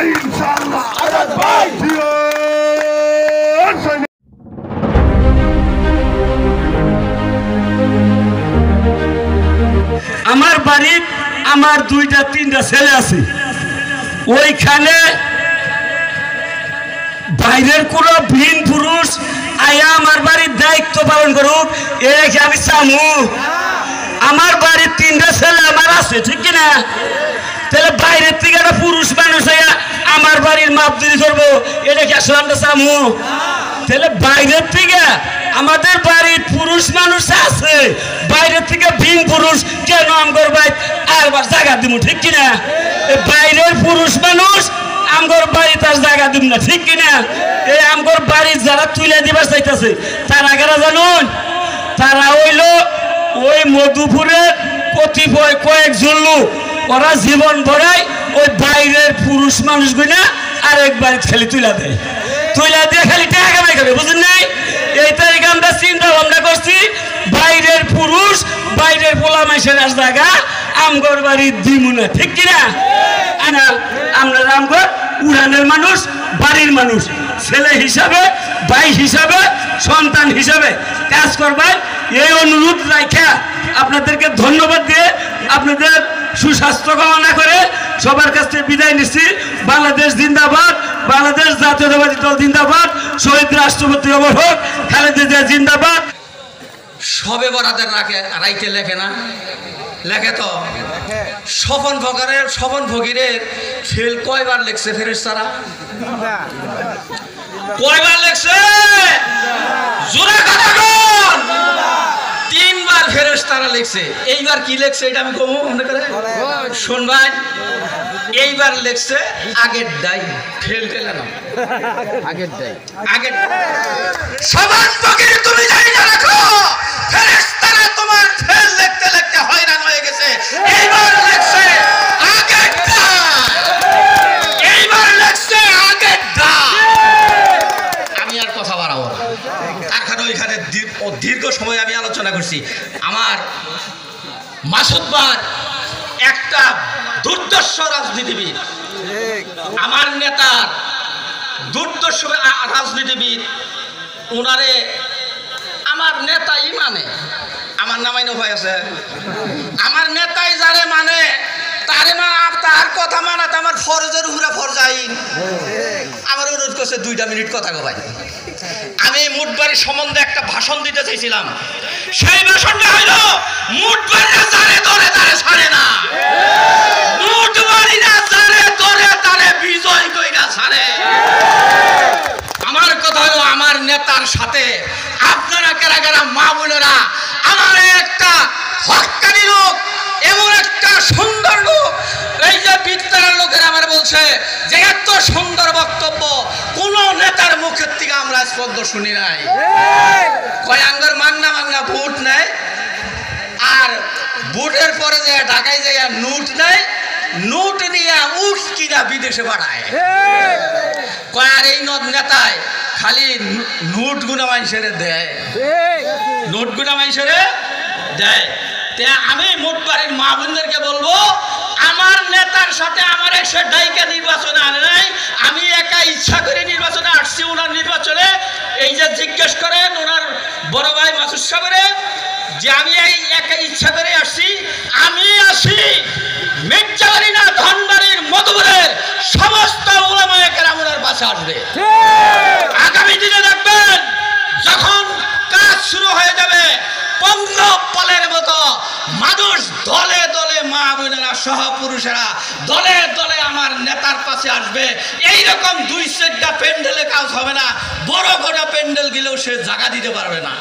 ইনশাআল্লাহ আজাদ ভাই আমার বাড়ির আমার দুইটা তিনটা ছেলে আছে ওইখানে বাইরের কোন ভিন পুরুষ আয়া আমার বাড়ির দায়িত্ব পালন করুক এর কি আমি চামু আমার বাড়ির তিনটা ছেলে আমার আছে ঠিক কিনা তাহলে বাইরের থেকে একটা পুরুষ মানুষ আয়া আমার বাড়ির মাপদুরি করবো এটা কি আসলে আমরা চামু তাহলে বাইরের থেকে আমাদের বাড়ির পুরুষ মানুষ আছে বাইরের থেকে ভিন পুরুষ কেন আমগর ভাই আরবার জায়গা দিব ঠিক কিনা বাইরের পুরুষ মানুষ আমগর বাড়ি তার জায়গা দিব না ঠিক কিনা এই আমগর বাড়ি যারা তুলে দিবার চাইতেছে তারা কারা জানুন তারা হইলো ওই মধুপুরের কতিপয় কয়েকজন লোক ওরা জীবন ভরাই ওই বাইরের পুরুষ মানুষগুলো আরেক বাড়ি খালি তুলে দেয় তুলে দিয়ে খালি টাকা কামাই করে বুঝলেন নাই এই তারিখে আমরা চিন্তা ভাবনা করছি বাইরের পুরুষ বাইরের পোলা মাইসের জায়গা আমগর বাড়ির দিমু না ঠিক কিনা আমরা আমগর উড়ানের মানুষ বাড়ির মানুষ ছেলে হিসাবে ভাই হিসাবে সন্তান হিসাবে কাজ করবেন এই অনুরোধ রাখা আপনাদেরকে ধন্যবাদ দিয়ে আপনাদের সুস্বাস্থ্য কামনা করে সবার কাছ থেকে বিদায় নিচ্ছি বাংলাদেশ জিন্দাবাদ বাংলাদেশ জাতীয়তাবাদী দল জিন্দাবাদ শহীদ রাষ্ট্রপতি অমর হোক খালেদা জিয়া জিন্দাবাদ সবে বরাদের রাইতে লেখে না লেখে তো স্বপন ফকিরের ফেল কয়বার লেখছে ফেরেশতারা কয়বার লেখছে জোরে কথা বল তিনবার ফেরেশতারা লেখছে এইবার কি লেখছে এটা আমি কমু মনে করে শুনবেন এইবার লেখছে আগের দাই ফেল টেলে না আগের স্বপন ফকির তুমি জানি না রাখো ফেরেশতারা তোমার ফেল লিখতে লিখতে হয়রান হয়ে গেছে এইবার লেখছে আগের দা এইবার লেখছে আগের দা আমি আর কথা বাড়াবো না কারণ ওইখানে দীর্ঘ সময় আমি আলোচনা করছি আমার মাসুদ ভাই একটা দুর্দর্শ রাজনীতিবিদ আমার নেতার দুর্দর্শ রাজনীতিবিদ ওনারে আমার নেতাই মানে আমার নামাই নয় আছে আমার নেতাই যারে মানে তারে তার কথা মানাতে আমার ফরজের উপরে ফরজ আইন আমার অনুরোধ করছে 2টা মিনিট কথা কবাই আমি মুটবাড়ি সম্বন্ধে একটা ভাষণ দিতে চাইছিলাম সেই ভাষণটা হইল মুটবাড়িরা যারে ধরে তারে ছাড়ে না মুটবাড়িরা যারে ধরে তারে বিজয় কইরা ছাড়ে আমার কথা হলো আমার নেতার সাথে আপনারা কারা কারা মা বোনেরা আমার একটা হক্কানি লোক এমন একটা সুন্দর লোক এই যে বিদ্যালয়ের লোকেরা আমার বলছে যে এত সুন্দর বক্তব্য কোন নেতার মুখের থেকে আমরা স্পন্দ শুনি নাই কয় আঙ্গর মান্না ভোট নেয় আর ভোটের পরে যে ঢাকায় যাইয়া নোট নেয় নোট নিয়ে উঠ কিনা বিদেশে পাঠায় কয় আর এই নেতায় খালি নোট গুনা মানুষের দেয় নোট গুনা মানুষের দেয় আমি মুটবাড়ির মা বোনদেরকে বলবো আমার নেতার সাথে আমার এসে ডাইকা নির্বাচনে আনে নাই আমি একা ইচ্ছা করে নির্বাচনে আসছি ওনার নির্বাচনে এই যে জিজ্ঞেস করেন ওনার বড় ভাই মাসুদ সাহেবের যে আমি এই একা ইচ্ছা করে আসছি আমি আসি মির্জাবাড়ি না ধনবাড়ির মধুপুরের সমস্ত উলামায়ে কেরাম ওনার পাশে আসবে আগামী দিনে দেখবেন যখন কাজ শুরু হয়ে যাবে পঙ্গপালের মতো মানুষ দলে দলে মা বোনেরা সহ পুরুষেরা দলে দলে আমার নেতার পাশে আসবে এইরকম 2-4টা প্যান্ডেলে কাজ হবে না বড় বড় প্যান্ডেল গেলেও সে জায়গা দিতে পারবে না।